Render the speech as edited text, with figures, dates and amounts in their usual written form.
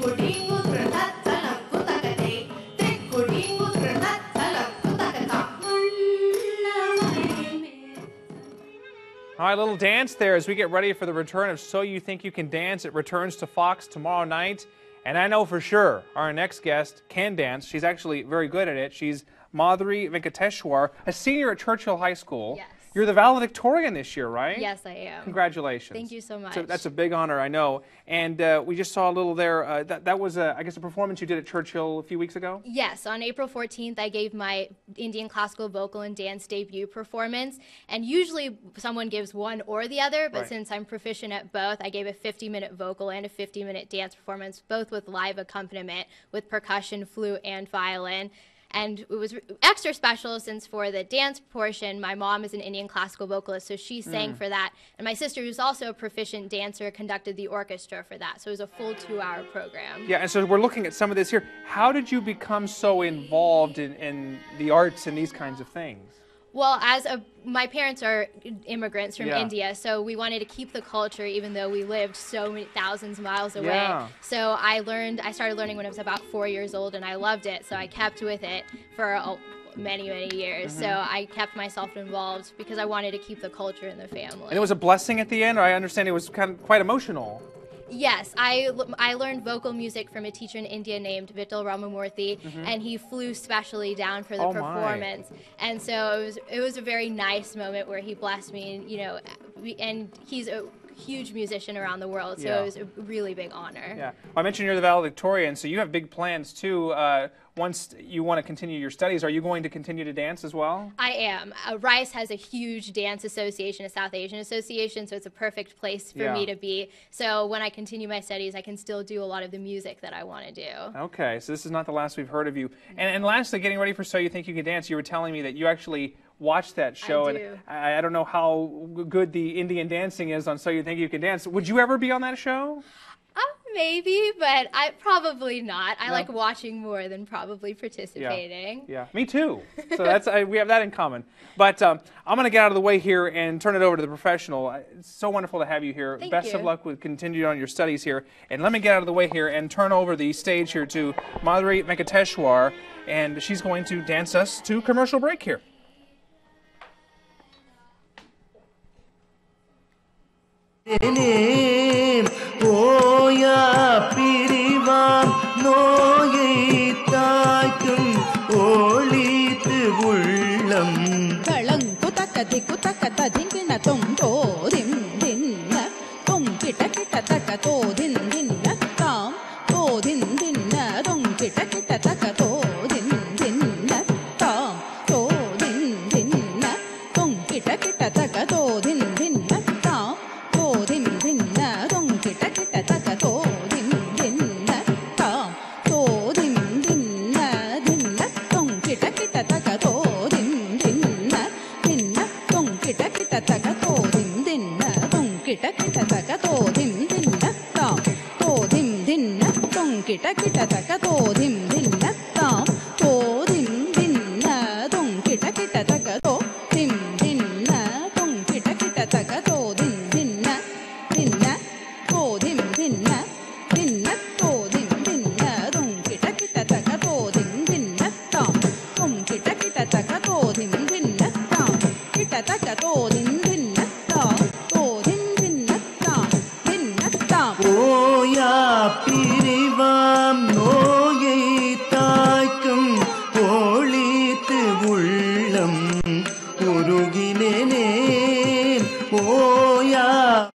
All right, little dance there as we get ready for the return of So You Think You Can Dance. It returns to Fox tomorrow night. And I know for sure our next guest can dance. She's actually very good at it. She's Madhuri Venkateswar, a senior at Churchill High School. Yes. You're the valedictorian this year, right? Yes, I am. Congratulations. Thank you so much. So that's a big honor, I know. And we just saw a little there. That was, I guess, a performance you did at Churchill a few weeks ago? Yes. On April 14th, I gave my Indian classical vocal and dance debut performance. And usually someone gives one or the other, but since I'm proficient at both, I gave a 50-minute vocal and a 50-minute dance performance, both with live accompaniment with percussion, flute, and violin. And it was extra special since for the dance portion, my mom is an Indian classical vocalist, so she sang for that. And my sister, who's also a proficient dancer, conducted the orchestra for that. So it was a full 2-hour program. Yeah, and so we're looking at some of this here. How did you become so involved in the arts and these kinds of things? Well, my parents are immigrants from India, so we wanted to keep the culture even though we lived so many thousands of miles away. Yeah. So I started learning when I was about 4 years old, and I loved it, so I kept with it for many, many years. So I kept myself involved because I wanted to keep the culture in the family. And it was a blessing at the end, or I understand it was quite emotional. Yes, I learned vocal music from a teacher in India named Vittal Ramamurthy, and he flew specially down for the performance. And so it was a very nice moment where he blessed me, and he's a huge musician around the world, so it was a really big honor. Yeah, well, I mentioned you're the valedictorian, so you have big plans too. Once you want to continue your studies, are you going to continue to dance as well? I am. Rice has a huge dance association, a South Asian association, so it's a perfect place for me to be. So when I continue my studies, I can still do a lot of the music that I want to do. Okay, so this is not the last we've heard of you. And lastly, getting ready for So You Think You Can Dance, you were telling me that you actually watched that show. I do. And I don't know how good the Indian dancing is on So You Think You Can Dance. Would you ever be on that show? Maybe, but probably not. I like watching more than probably participating. Yeah, me too. So that's we have that in common. But I'm going to get out of the way here and turn it over to the professional. It's so wonderful to have you here. Best of luck with continuing on your studies here. And let me get out of the way here and turn over the stage here to Madhuri Venkateswar, and she's going to dance us to commercial break here. Oya pirivan noyai taayum olitu ullam kalang kutakata dingina tom to dim dinna tom kita taka to din dinna tam to din dinna tom kita taka to din dinna tam to din dinna tom kita taka to din dinna tam to din dinna tom kita taka to din dinna tam to din dinna dinna tom kita taka to din dinna dinna tom kita taka to din dinna tom kita taka to din dinna tam to din dinna tom kita taka to din dinna tam to din dinna tom kita taka to din dinna tom kita taka to din dinna dinna to din dinna dinna to din dinna tom kita taka to din dinna tam tom kita taka to din dinna tam kita taka to din dinna tam to din dinna tam dinna tam oya pirivam noyai taayum olitu ullam uruginene